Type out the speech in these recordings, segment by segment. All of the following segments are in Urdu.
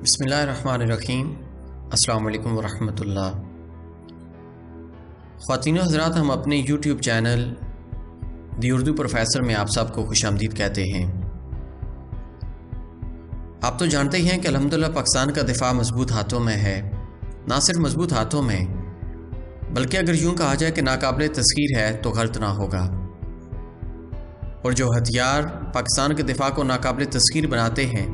بسم اللہ الرحمن الرحیم۔ السلام علیکم ورحمۃ اللہ۔ خواتین و حضرات، ہم اپنے یوٹیوب چینل دی اردو پروفیسر میں آپ سب کو خوش آمدید کہتے ہیں۔ آپ تو جانتے ہی ہیں کہ الحمدللہ پاکستان کا دفاع مضبوط ہاتھوں میں ہے، نہ صرف مضبوط ہاتھوں میں بلکہ اگر یوں کہا جائے کہ ناقابل تسخیر ہے تو غلط نہ ہوگا۔ اور جو ہتھیار پاکستان کے دفاع کو ناقابل تسخیر بناتے ہیں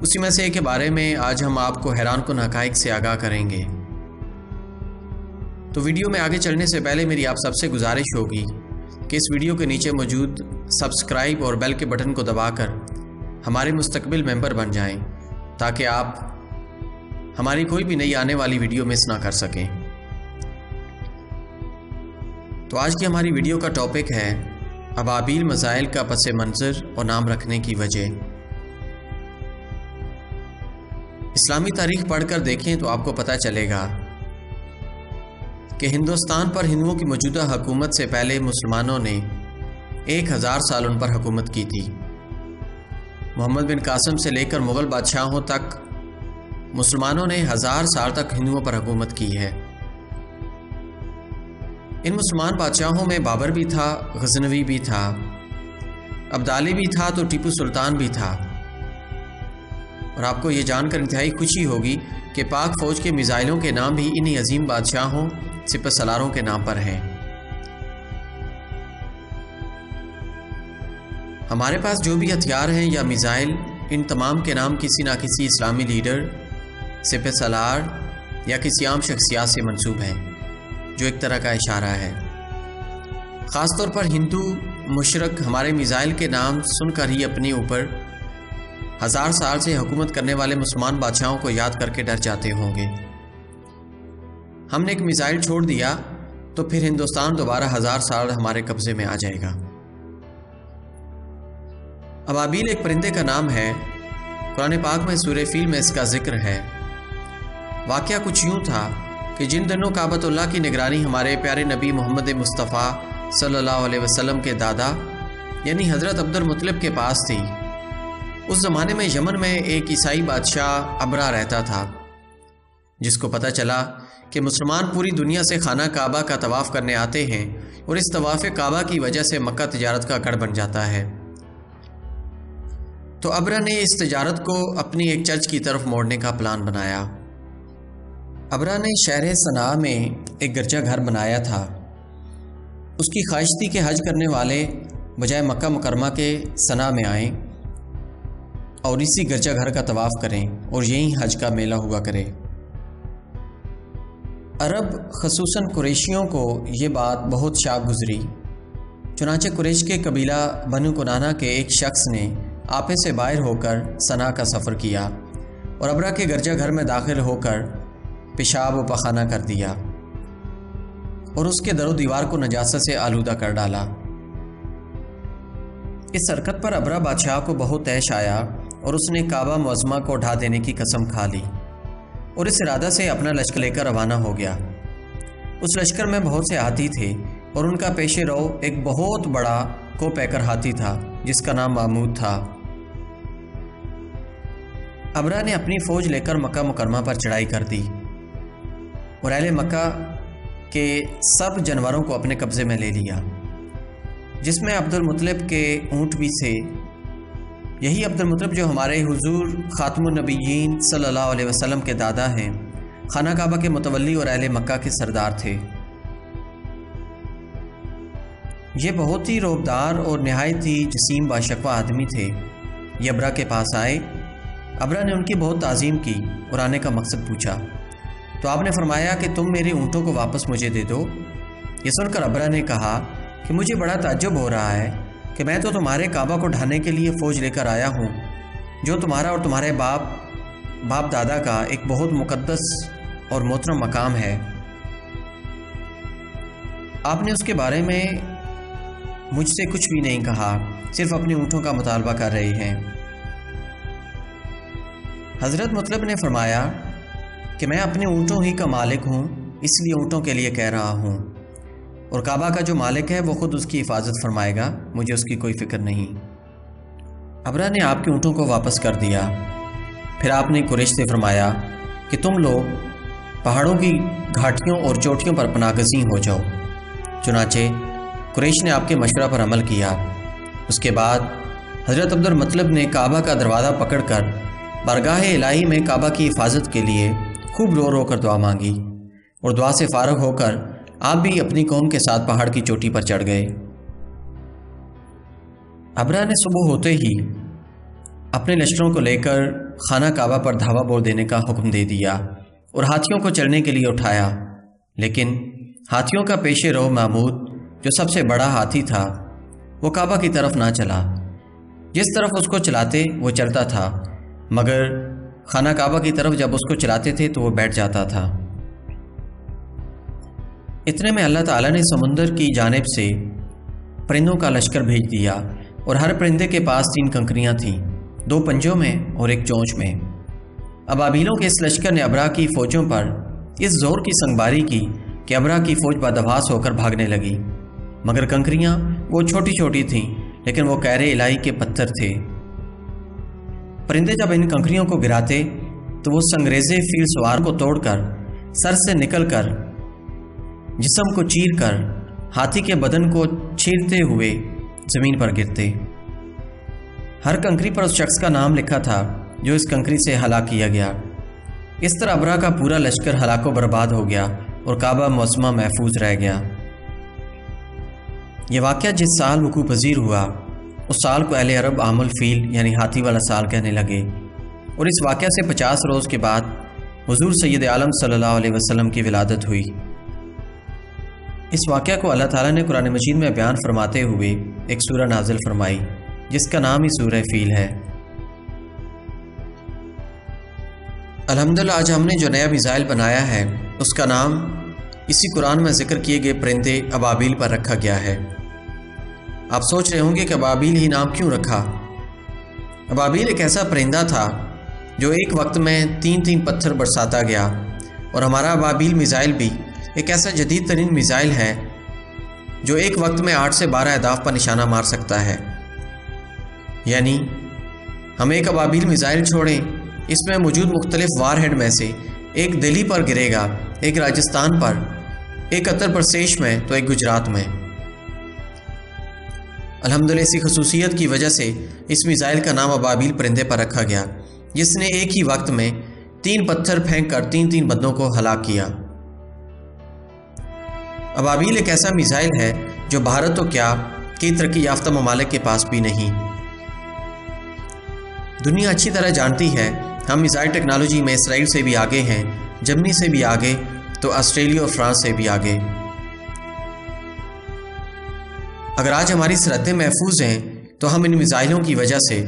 اسی میں سے ایک کے بارے میں آج ہم آپ کو حیران کن حقائق سے آگاہ کریں گے۔ تو ویڈیو میں آگے چلنے سے پہلے میری آپ سب سے گزارش ہوگی کہ اس ویڈیو کے نیچے موجود سبسکرائب اور بیل کے بٹن کو دبا کر ہمارے مستقبل ممبر بن جائیں تاکہ آپ ہماری کوئی بھی نئی آنے والی ویڈیو مس نہ کر سکیں۔ تو آج کی ہماری ویڈیو کا ٹاپک ہے ابابیل میزائل کا پس منظر اور نام رکھنے کی وجہ۔ اسلامی تاریخ پڑھ کر دیکھیں تو آپ کو پتہ چلے گا کہ ہندوستان پر ہندوؤں کی موجودہ حکومت سے پہلے مسلمانوں نے 1000 سال ان پر حکومت کی تھی۔ محمد بن قاسم سے لے کر مغل بادشاہوں تک مسلمانوں نے 1000 سال تک ہندوؤں پر حکومت کی ہے۔ ان مسلمان بادشاہوں میں بابر بھی تھا، غزنوی بھی تھا، ابدالی بھی تھا تو ٹیپو سلطان بھی تھا۔ اور آپ کو یہ جان کر انتہائی خوشی ہوگی کہ پاک فوج کے میزائلوں کے نام بھی انہی عظیم بادشاہوں سپہ سالاروں کے نام پر ہیں۔ ہمارے پاس جو بھی ہتھیار ہیں یا میزائل، ان تمام کے نام کسی نہ کسی اسلامی لیڈر، سپہ سالار یا کسی عام شخصیات سے منسوب ہیں، جو ایک طرح کا اشارہ ہے۔ خاص طور پر ہندو مشرک ہمارے میزائل کے نام سن کر ہی اپنے اوپر 1000 سال سے حکومت کرنے والے مسلمان بادشاہوں کو یاد کر کے ڈر جاتے ہوں گے۔ ہم نے ایک میزائل چھوڑ دیا تو پھر ہندوستان دوبارہ 1000 سال ہمارے قبضے میں آ جائے گا۔ ابابیل ایک پرندے کا نام ہے۔ قرآن پاک میں سورہ فیل میں اس کا ذکر ہے۔ واقعہ کچھ یوں تھا کہ جن دنوں کعبۃ اللہ کی نگرانی ہمارے پیارے نبی محمد مصطفیٰ صلی اللہ علیہ وسلم کے دادا یعنی حضرت عبد المطلب کے پاس تھی، اس زمانے میں یمن میں ایک عیسائی بادشاہ ابرہ رہتا تھا، جس کو پتہ چلا کہ مسلمان پوری دنیا سے خانہ کعبہ کا طواف کرنے آتے ہیں اور اس طواف کعبہ کی وجہ سے مکہ تجارت کا گڑھ بن جاتا ہے۔ تو ابرہ نے اس تجارت کو اپنی ایک چرچ کی طرف موڑنے کا پلان بنایا۔ ابرہ نے شہر صنعاء میں ایک گرجا گھر بنایا تھا۔ اس کی خواہش تھی کہ حج کرنے والے بجائے مکہ مکرمہ کے صنعاء میں آئیں اور اسی گرجا گھر کا طواف کریں اور یہیں حج کا میلہ ہوا کرے۔ عرب خصوصاً قریشیوں کو یہ بات بہت شاق گزری، چنانچہ قریش کے قبیلہ بنو کنانہ کے ایک شخص نے آپے سے باہر ہو کر صنعاء کا سفر کیا اور ابرہ کے گرجا گھر میں داخل ہو کر پیشاب و پخانہ کر دیا اور اس کے در و دیوار کو نجاست سے آلودہ کر ڈالا۔ اس حرکت پر ابرہ بادشاہ کو بہت طیش آیا اور اس نے کعبہ معظمہ کو ڈھا دینے کی قسم کھا لی اور اس ارادہ سے اپنا لشکر لے کر روانہ ہو گیا۔ اس لشکر میں بہت سے ہاتھی تھے اور ان کا پیش رو ایک بہت بڑا کو پیکر ہاتھی تھا جس کا نام محمود تھا۔ ابرہ نے اپنی فوج لے کر مکہ مکرمہ پر چڑھائی کر دی اور اہل مکہ کے سب جانوروں کو اپنے قبضے میں لے لیا، جس میں عبد المطلب کے اونٹ بھی تھے۔ یہی عبد المطلب جو ہمارے حضور خاتم النبیین صلی اللہ علیہ وسلم کے دادا ہیں، خانہ کعبہ کے متولی اور اہل مکہ کے سردار تھے۔ یہ بہت ہی روبدار اور نہایت ہی جسیم باشقوہ آدمی تھے۔ یہ ابرہ کے پاس آئے۔ ابرہ نے ان کی بہت تعظیم کی اور آنے کا مقصد پوچھا تو آپ نے فرمایا کہ تم میرے اونٹوں کو واپس مجھے دے دو۔ یہ سن کر ابرہ نے کہا کہ مجھے بڑا تعجب ہو رہا ہے کہ میں تو تمہارے کعبہ کو ڈھانے کے لیے فوج لے کر آیا ہوں، جو تمہارا اور تمہارے باپ دادا کا ایک بہت مقدس اور محترم مقام ہے۔ آپ نے اس کے بارے میں مجھ سے کچھ بھی نہیں کہا، صرف اپنے اونٹوں کا مطالبہ کر رہے ہیں۔ حضرت مطلب نے فرمایا کہ میں اپنے اونٹوں ہی کا مالک ہوں، اس لیے اونٹوں کے لیے کہہ رہا ہوں، اور کعبہ کا جو مالک ہے وہ خود اس کی حفاظت فرمائے گا، مجھے اس کی کوئی فکر نہیں۔ ابرہ نے آپ کے اونٹوں کو واپس کر دیا۔ پھر آپ نے قریش سے فرمایا کہ تم لوگ پہاڑوں کی گھاٹیوں اور چوٹیوں پر پناہ گزین ہو جاؤ۔ چنانچہ قریش نے آپ کے مشورہ پر عمل کیا۔ اس کے بعد حضرت عبد المطلب نے کعبہ کا دروازہ پکڑ کر بارگاہ الہی میں کعبہ کی حفاظت کے لیے خوب رو رو کر دعا مانگی، اور دعا سے فارغ ہو کر آپ بھی اپنی قوم کے ساتھ پہاڑ کی چوٹی پر چڑھ گئے۔ ابرہ نے صبح ہوتے ہی اپنے لشکروں کو لے کر خانہ کعبہ پر دھاوا بول دینے کا حکم دے دیا اور ہاتھیوں کو چلنے کے لیے اٹھایا، لیکن ہاتھیوں کا پیش رو محمود جو سب سے بڑا ہاتھی تھا وہ کعبہ کی طرف نہ چلا۔ جس طرف اس کو چلاتے وہ چلتا تھا، مگر خانہ کعبہ کی طرف جب اس کو چلاتے تھے تو وہ بیٹھ جاتا تھا۔ اتنے میں اللہ تعالیٰ نے سمندر کی جانب سے پرندوں کا لشکر بھیج دیا، اور ہر پرندے کے پاس 3 کنکریاں تھیں، 2 پنجوں میں اور 1 چونچ میں۔ ابابیلوں کے اس لشکر نے ابرہ کی فوجوں پر اس زور کی سنگباری کی کہ ابرہ کی فوج بدحواس ہو کر بھاگنے لگی، مگر کنکریاں وہ چھوٹی چھوٹی تھیں، لیکن وہ قہر الہی کے پتھر تھے۔ پرندے جب ان کنکریوں کو گراتے تو وہ سنگریزے فیل سوار کو توڑ کر سر سے نکل کر جسم کو چیر کر ہاتھی کے بدن کو چیرتے ہوئے زمین پر گرتے۔ ہر کنکری پر اس شخص کا نام لکھا تھا جو اس کنکری سے ہلاک کیا گیا۔ اس طرح ابرہ کا پورا لشکر ہلاک و برباد ہو گیا اور کعبہ معظمہ محفوظ رہ گیا۔ یہ واقعہ جس سال وقوع پذیر ہوا اس سال کو اہل عرب عام الفیل یعنی ہاتھی والا سال کہنے لگے، اور اس واقعہ سے 50 روز کے بعد حضور سید عالم صلی اللہ علیہ وسلم کی ولادت ہوئی۔ اس واقعہ کو اللہ تعالیٰ نے قرآن مجید میں بیان فرماتے ہوئے ایک سورہ نازل فرمائی جس کا نام ہی سورہ فیل ہے۔ الحمدللہ آج ہم نے جو نیا میزائل بنایا ہے اس کا نام اسی قرآن میں ذکر کیے گئے پرندے ابابیل پر رکھا گیا ہے۔ آپ سوچ رہے ہوں گے کہ ابابیل ہی نام کیوں رکھا؟ ابابیل ایک ایسا پرندہ تھا جو ایک وقت میں 3 پتھر برساتا گیا، اور ہمارا ابابیل میزائل بھی ایک ایسا جدید ترین میزائل ہے جو ایک وقت میں 8 سے 12 اہداف پر نشانہ مار سکتا ہے۔ یعنی ہم ایک ابابیل میزائل چھوڑیں، اس میں موجود مختلف وار ہیڈ میں سے ایک دہلی پر گرے گا، ایک راجستھان پر، ایک اتر پردیش میں تو ایک گجرات میں۔ الحمدللہ اسی خصوصیت کی وجہ سے اس میزائل کا نام ابابیل پرندے پر رکھا گیا، جس نے ایک ہی وقت میں 3 پتھر پھینک کر 3 بندوں کو ہلاک کیا۔ ابابیل ایک ایسا میزائل ہے جو بھارت تو کیا کئی ترقی یافتہ ممالک کے پاس بھی نہیں۔ دنیا اچھی طرح جانتی ہے ہم میزائل ٹیکنالوجی میں اسرائیل سے بھی آگے ہیں، جرمنی سے بھی آگے، تو آسٹریلیا اور فرانس سے بھی آگے۔ اگر آج ہماری سرحدیں محفوظ ہیں تو ہم ان میزائلوں کی وجہ سے،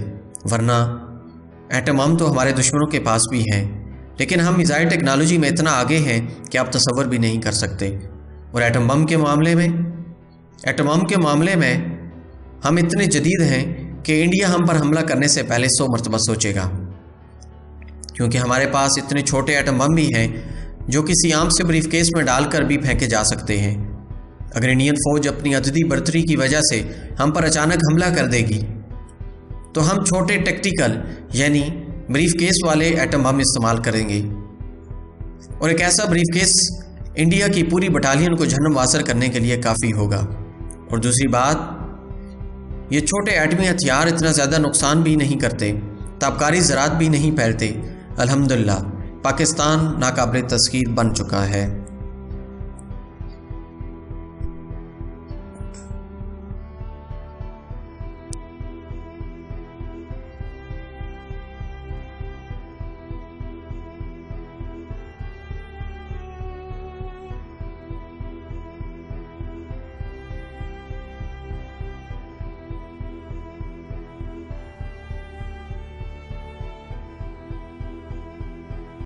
ورنہ ایٹم بم تو ہمارے دشمنوں کے پاس بھی ہیں، لیکن ہم میزائل ٹیکنالوجی میں اتنا آگے ہیں کہ آپ تصور بھی نہیں کر سکتے۔ اور ایٹم بم کے معاملے میں ہم اتنے جدید ہیں کہ انڈیا ہم پر حملہ کرنے سے پہلے 100 مرتبہ سوچے گا، کیونکہ ہمارے پاس اتنے چھوٹے ایٹم بم بھی ہیں جو کسی عام سے بریف کیس میں ڈال کر بھی پھینکے جا سکتے ہیں۔ اگر انڈین فوج اپنی عددی برتری کی وجہ سے ہم پر اچانک حملہ کر دے گی تو ہم چھوٹے ٹیکٹیکل یعنی بریف کیس والے ایٹم بم استعمال کریں گے، اور ایک ایسا بریف کیس انڈیا کی پوری بٹالین کو جہنم واسر کرنے کے لیے کافی ہوگا۔ اور دوسری بات، یہ چھوٹے ایٹمی ہتھیار اتنا زیادہ نقصان بھی نہیں کرتے، تابکاری زراعت بھی نہیں پھیلتے۔ الحمدللہ پاکستان ناقابل تسخیر بن چکا ہے۔